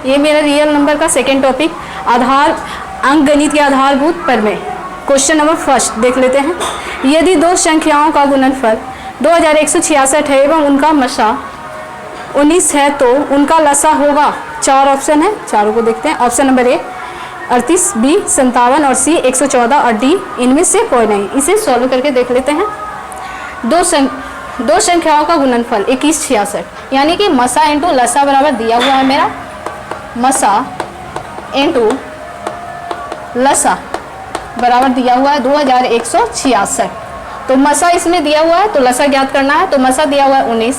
ये मेरा real number का सेकेंड टॉपिक, आधार अंकगणित के आधारभूत प्रमेय। क्वेश्चन नंबर फर्स्ट देख लेते हैं। यदि दो संख्याओं का गुणनफल 2166 है एवं उनका मसा 19 है तो उनका लसा होगा। चार ऑप्शन है, चारों को देखते हैं। ऑप्शन नंबर ए 38, बी 57 और सी 114 और डी इनमें से कोई नहीं। इसे सॉल्व करके देख लेते हैं। दो संख्याओं का गुणनफल 2166, यानी कि मसा इंटू लसा बराबर दिया हुआ है मेरा, मसा इंटू लसा बराबर दिया हुआ है 2166। तो मसा इसमें दिया हुआ है तो लसा ज्ञात करना है। तो मसा दिया हुआ है 19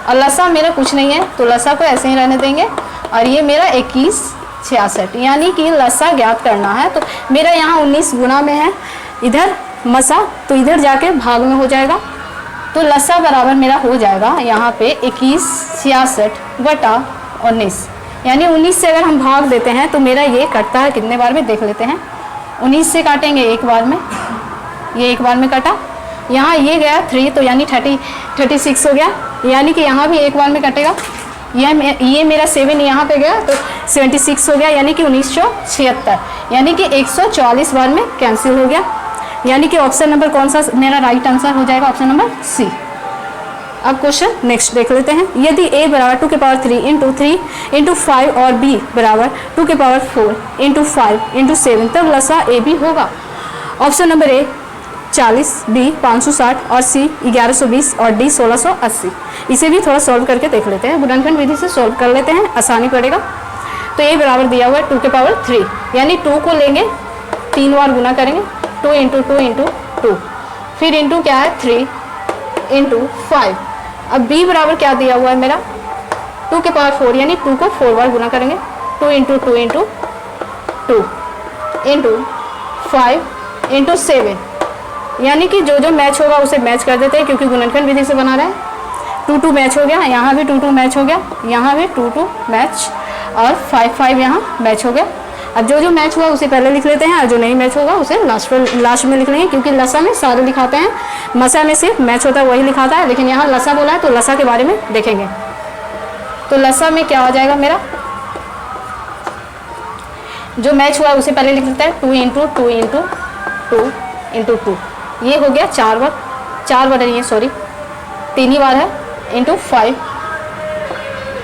और लसा मेरा कुछ नहीं है तो लसा को ऐसे ही रहने देंगे। और ये मेरा 2166, यानी कि लसा ज्ञात करना है। तो मेरा यहाँ 19 गुना में है, इधर मसा तो इधर जाके भाग में हो जाएगा। तो लसा बराबर मेरा हो जाएगा यहाँ पे 2166 बटा 19, यानी 19 से अगर हम भाग देते हैं तो मेरा ये कटता है कितने बार में देख लेते हैं। 19 से काटेंगे एक बार में, ये एक बार में कटा। यहाँ ये गया 3 तो यानी 36 हो गया, यानी कि यहाँ भी एक बार में कटेगा। ये मेरा 7 यहाँ पे गया तो 76 हो गया, यानी कि 1976, यानी कि 144 बार में कैंसिल हो गया। यानी कि ऑप्शन नंबर कौन सा मेरा राइट आंसर हो जाएगा, ऑप्शन नंबर सी। अब क्वेश्चन नेक्स्ट देख लेते हैं। यदि a बराबर 2 के पावर 3 इंटू 3 इंटू 5 और b बराबर 2 के पावर 4 इंटू 5 इंटू 7, तब लसा a b होगा। ऑप्शन नंबर ए 40, b 560 और c 1120 और d 1680। इसे भी थोड़ा सॉल्व करके देख लेते हैं, गुणनखंड विधि से सॉल्व कर लेते हैं, आसानी पड़ेगा। तो a बराबर दिया हुआ है 2 के पावर 3, यानी 2 को लेंगे 3 बार गुना करेंगे, 2 इंटू 2 इंटू 2, फिर इंटू क्या है 3 इंटू 5। अब b बराबर क्या दिया हुआ है मेरा 2 के पावर 4, यानी 2 को 4 बार गुना करेंगे, 2 इंटू 2 इंटू 2 इंटू 5 इंटू 7, यानी कि जो जो मैच होगा उसे मैच कर देते हैं क्योंकि गुणनखंड विधि से बना रहे हैं। 2 मैच हो गया, यहाँ भी 2 मैच हो गया, यहाँ भी 2 मैच और 5 यहाँ मैच हो गया। अब जो जो मैच हुआ उसे पहले लिख लेते हैं और जो नहीं मैच होगा उसे लास्ट में लिख लेंगे, क्योंकि लसा में सारे लिखाते हैं, मसा में सिर्फ मैच होता है वही लिखाता है। लेकिन यहाँ लसा बोला है तो लसा के बारे में देखेंगे। तो लसा में क्या हो जाएगा मेरा, जो मैच हुआ उसे पहले लिख लेते हैं, 2 इंटू 2 इंटू 2 इंटू 2, ये हो गया 4 बार नहीं है सॉरी 3 ही बार है, इंटू 5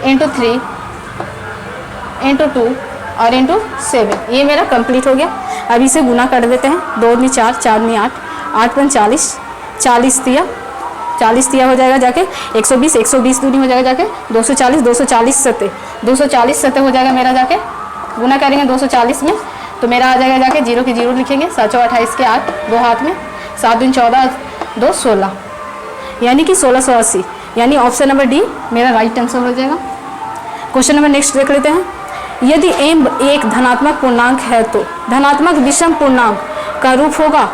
इंटू 3 इंटू 2 और इंटू 7, ये मेरा कंप्लीट हो गया। अब इसे गुना कर देते हैं, 2 में 4, 4 में 8, 8 में 40, 40 तिया हो जाएगा जाके 120, 120 दूनी हो जाएगा जाके 240, 240 सत्ते, 240 सत्ते हो जाएगा मेरा जाके। गुना करेंगे 240 में तो मेरा आ जाएगा जाके 0 की 0 लिखेंगे, 7 चौ 28 के 8, 2 हाथ में, 7 दूनी 14, 2 16, यानी कि 1680, यानी ऑप्शन नंबर डी मेरा राइट आंसर हो जाएगा। क्वेश्चन नंबर नेक्स्ट देख लेते हैं। यदि m एक धनात्मक पूर्णांक है तो धनात्मक विषम पूर्णांक का रूप होगा,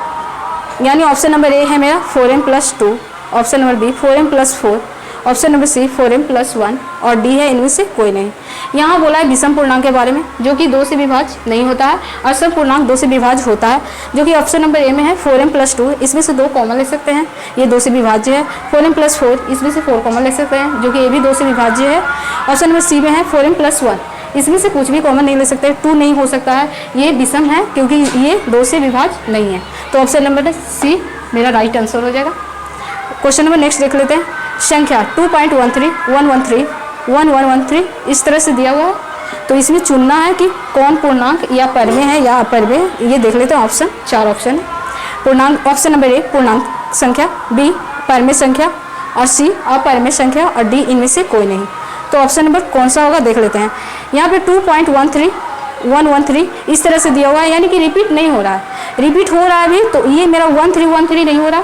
यानी ऑप्शन नंबर ए है मेरा 4m + 2, option number B 4m + 4, option number C 4m + 1 और डी है इनमें से कोई नहीं। यहाँ बोला है विषम पूर्णांक के बारे में, जो कि 2 से विभाज्य नहीं होता है, और सब पूर्णांक 2 से विभाज्य होता है, जो कि ऑप्शन नंबर ए में है 4m + 2, इसमें से 2 कॉमन ले सकते हैं, ये 2 से विभाज्य है। 4m + 4, इसमें से 4 कॉमन ले सकते हैं, जो कि ये भी 2 से विभाज्य है। ऑप्शन नंबर सी में है 4m + 1, इसमें से कुछ भी कॉमन नहीं ले सकते, 2 नहीं हो सकता है, ये विषम है क्योंकि ये 2 से विभाज्य नहीं है। तो ऑप्शन नंबर सी मेरा राइट आंसर हो जाएगा। क्वेश्चन नंबर नेक्स्ट देख लेते हैं। संख्या 2.13, 113, 1113 इस तरह से दिया हुआ है, तो इसमें चुनना है कि कौन पूर्णांक या परमेय है या अपरमेय, ये देख लेते हैं। ऑप्शन 4 ऑप्शन है। पूर्णांक ऑप्शन नंबर ए पूर्णांक संख्या, बी परमेय संख्या और सी अपरमेय संख्या और डी इनमें से कोई नहीं। तो ऑप्शन नंबर कौन सा होगा देख लेते हैं। यहाँ पे 2.13, 113 इस तरह से दिया हुआ है, यानी कि रिपीट नहीं हो रहा है, रिपीट हो रहा है अभी, तो ये मेरा 1313 नहीं हो रहा,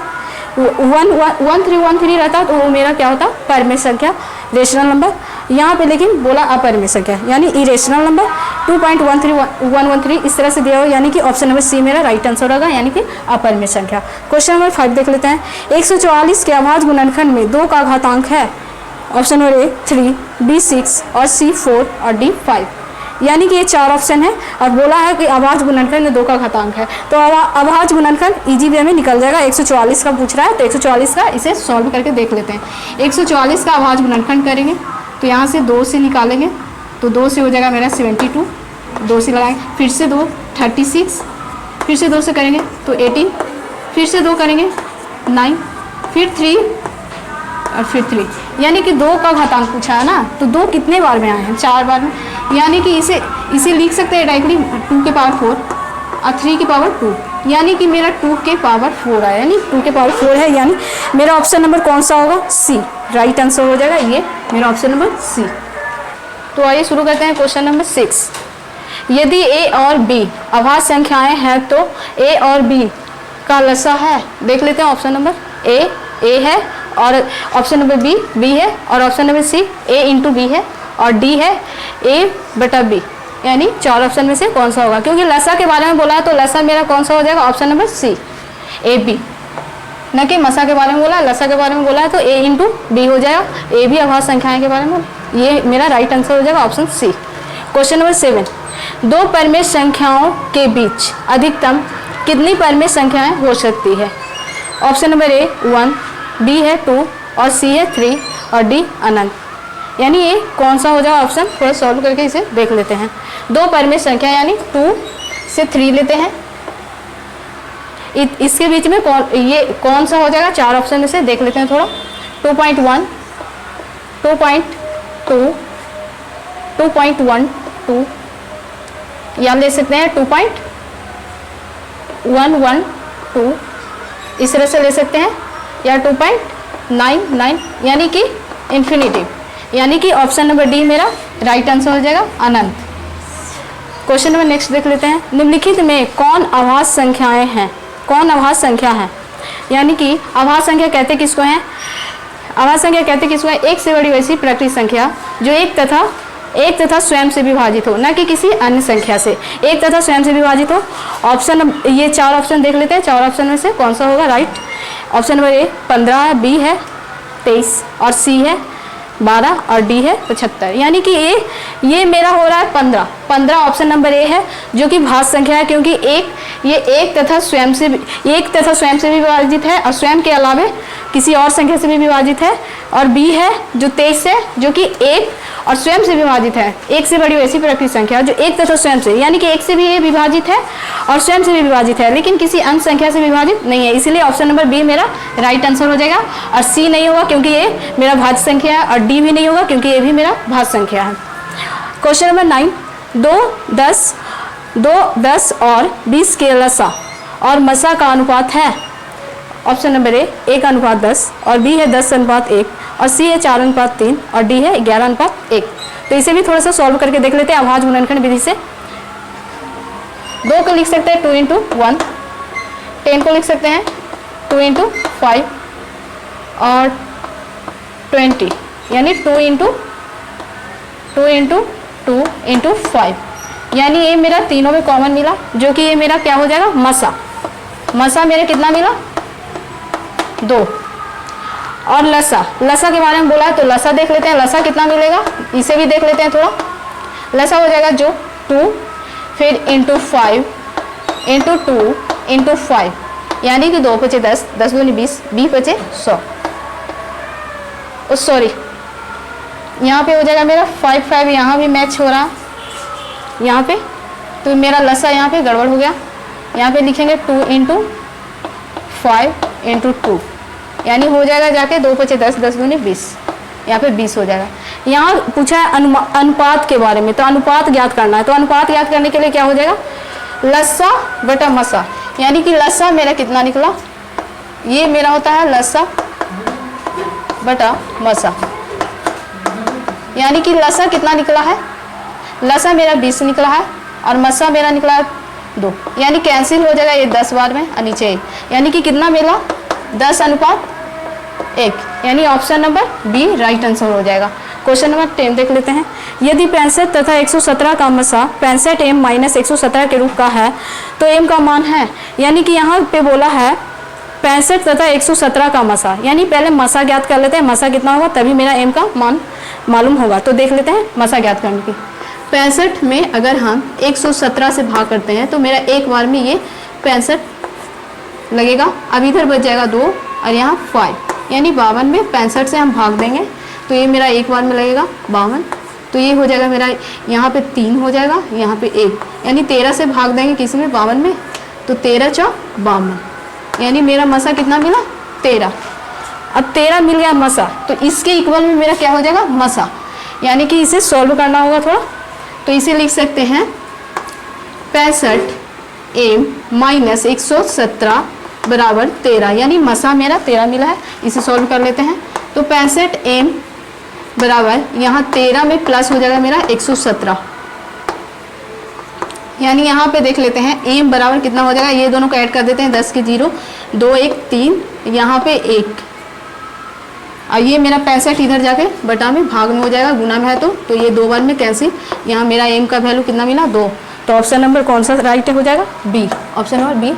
1313 रहता तो वो मेरा क्या होता परमेय संख्या, रेशनल नंबर। यहाँ पे लेकिन बोला अपरमेय संख्या, यानी इरेशनल नंबर। 2.13, 113 इस तरह से दिया हुआ, यानी कि ऑप्शन नंबर सी मेरा राइट आंसर होगा, यानी कि अपरमेय संख्या। क्वेश्चन नंबर 5 देख लेते हैं। 144 के अभाज्य गुणनखंड में 2 का घातांक है, ऑप्शन नंबर ए 3, बी 6 और सी 4 और डी 5, यानी कि ये 4 ऑप्शन है। और बोला है कि अभाज्य गुणनखंड में 2 का घातांक है, तो अभाज्य गुणनखंड इजी वे में निकल जाएगा। 144 का पूछ रहा है तो 144 का इसे सॉल्व करके देख लेते हैं। 144 का अभाज्य गुणनखंड करेंगे तो यहाँ से 2 से निकालेंगे तो 2 से हो जाएगा मेरा 72, 2 से लगाएंगे, फिर से 2 36, फिर से 2 से करेंगे तो 18, फिर से 2 करेंगे 9, फिर 3 और फिर 3, यानी कि 2 का घातांक पूछा है ना, तो 2 कितने बार में आए हैं, 4 बार में, यानी कि इसे लिख सकते हैं डायरेक्टली 2 के पावर 4 और 3 की पावर 2, यानी कि मेरा 2 के पावर 4 आया, यानी 2 के पावर 4 है, यानी मेरा ऑप्शन नंबर कौन सा होगा, सी राइट आंसर हो जाएगा, ये मेरा ऑप्शन नंबर सी। तो आइए शुरू करते हैं क्वेश्चन नंबर 6। यदि ए और बी अभाज्य संख्याएं हैं तो ए और बी का लसा है, देख लेते हैं ऑप्शन नंबर ए है और ऑप्शन नंबर बी है और ऑप्शन नंबर सी ए इंटू बी है और डी है ए बटा बी, यानी 4 ऑप्शन में से कौन सा होगा, क्योंकि लसा के बारे में बोला है तो लसा मेरा कौन सा हो जाएगा, option number C A B, न कि मसा के बारे में बोला है, लसा के बारे में बोला है तो ए इंटू बी हो जाएगा, ए भी अभाज्य संख्याएं के बारे में, ये मेरा राइट आंसर हो जाएगा ऑप्शन सी। क्वेश्चन नंबर 7, 2 परिमेय संख्याओं के बीच अधिकतम कितनी परिमेय संख्याएं हो सकती है, ऑप्शन नंबर ए 1, बी है 2 और सी है 3 और डी अनंत, यानी ये कौन सा हो जाएगा ऑप्शन, थोड़ा सॉल्व करके इसे देख लेते हैं। 2 परिमेय संख्या यानी 2 से 3 लेते हैं, इसके बीच में ये कौन सा हो जाएगा, 4 ऑप्शन में से देख लेते हैं थोड़ा, 2.1, 2.2, 2.12 या ले सकते हैं 2.112, इस तरह से ले सकते हैं, या 2.99, यानी कि इन्फिनिटिव, यानी कि ऑप्शन नंबर डी मेरा राइट आंसर हो जाएगा अनंत। क्वेश्चन नंबर नेक्स्ट देख लेते हैं। निम्नलिखित में कौन अभाज्य संख्याएं हैं, कौन अभाज्य संख्या है, यानी कि अभाज्य संख्या कहते किसको हैं, अभाज्य संख्या कहते किसको है, एक से बड़ी वैसी प्राकृतिक संख्या जो एक तथा स्वयं से विभाजित हो, न कि किसी अन्य संख्या से, एक तथा स्वयं से विभाजित हो। ऑप्शन ये 4 ऑप्शन देख लेते हैं, 4 ऑप्शन में से कौन सा होगा राइट, ऑप्शन नंबर ए 15 है, बी है 23 और सी है 12 और डी है 75, यानी कि ये मेरा हो रहा है 15 ऑप्शन नंबर ए है जो कि भाज्य संख्या है, क्योंकि ये एक तथा स्वयं से भी विभाजित है और स्वयं के अलावा किसी और संख्या से भी विभाजित है, और बी है जो 23 है जो कि एक और स्वयं से विभाजित है, एक से बड़ी वैसी प्राकृतिक संख्या जो एक तथा स्वयं से, यानी कि एक से भी ये विभाजित है और स्वयं से भी विभाजित है, लेकिन किसी अन्य संख्या से विभाजित नहीं है, इसीलिए ऑप्शन नंबर बी मेरा राइट आंसर हो जाएगा। और सी नहीं होगा क्योंकि ये मेरा भाज्य संख्या है, और डी भी नहीं होगा क्योंकि ये भी मेरा भाज्य संख्या है। क्वेश्चन नंबर 9, 2, 10 और 20 के लसा और मसा का अनुपात है, ऑप्शन नंबर ए 1:10 और बी है 10:1 और सी है 4:3 और डी है 11:1। तो इसे भी थोड़ा सा सॉल्व करके देख लेते हैं अभाज्य गुणनखंड विधि से। 2 को लिख सकते हैं 2 × 1, 10 को लिख सकते हैं 2 × 5 और 20, यानी 2 × 2 × 5, यानी ये मेरा तीनों में कॉमन मिला, जो कि ये मेरा क्या हो जाएगा, मसा मेरे कितना मिला 2। और लसा के बारे में बोला है तो लसा देख लेते हैं, लसा कितना मिलेगा, इसे भी देख लेते हैं थोड़ा। लसा हो जाएगा जो 2 फिर × 5 × 2 × 5, यानी कि 2 × 10, 10 × 20, 20 × 100, सॉरी यहाँ पे हो जाएगा मेरा 5 यहाँ भी मैच हो रहा यहाँ पे, तो मेरा लसा यहाँ पे गड़बड़ हो गया, यहाँ पे लिखेंगे 2 × 5 × 2, यानी हो जाएगा जाके 2 × 10, 10 × 20, यहाँ पे 20 हो जाएगा। यहाँ पूछा है अनुपात के बारे में, तो अनुपात ज्ञात करना है, तो अनुपात ज्ञात करने के लिए क्या हो जाएगा, लसा बटा मसा, यानी कि लसा मेरा कितना निकला, ये मेरा होता है लसा बटा मसा, यानी कि लसा कितना निकला है, लसा मेरा 20 निकला है और मसा मेरा निकला है 2, यानी कैंसिल हो जाएगा ये 10 बार में और नीचे 1, यानी कि कितना मिला 10:1, यानी option number B right answer हो जाएगा। क्वेश्चन नंबर 10 देख लेते हैं। यदि 65 तथा 117 का मसा 65m - 117 के रूप का है तो m का मान है, यानी कि यहाँ पे बोला है 65 तथा 117 का मसा, यानी पहले मसा ज्ञात कर लेते हैं, मसा कितना होगा तभी मेरा m का मान मालूम होगा। तो देख लेते हैं मसा ज्ञात करने की। 65 में अगर हम 117 से भाग करते हैं तो मेरा एक बार में ये 65 लगेगा, अब इधर बच जाएगा 2 और यहाँ 5, यानी 52 में 65 से हम भाग देंगे तो ये मेरा एक बार में लगेगा 52, तो ये हो जाएगा मेरा, यहाँ पे 3 हो जाएगा, यहाँ पे 1, यानी 13 से भाग देंगे किसी में, 52 में, तो 13 चौ 52, यानी मेरा मसा कितना मिला, 13। अब 13 मिल गया मसा, तो इसके इक्वल में मेरा क्या हो जाएगा, मसा, यानी कि इसे सॉल्व करना होगा थोड़ा। तो इसे लिख सकते हैं 65 m माइनस 117 बराबर 13, यानी मसा मेरा 13 मिला है। इसे सॉल्व कर लेते हैं। तो 65 m बराबर यहाँ 13 में प्लस हो जाएगा मेरा 117, यानी यहाँ पे देख लेते हैं m बराबर कितना हो जाएगा, ये दोनों को ऐड कर देते हैं, 10 के 0, 2 1 3, यहाँ पे 1, और ये मेरा 65 इधर जाके बटा में भाग में हो जाएगा, गुना में है तो ये 2 बार में कैंसिल। यहाँ मेरा m का वैल्यू कितना मिला, 2। तो ऑप्शन नंबर कौन सा राइट हो जाएगा, बी, ऑप्शन नंबर बी।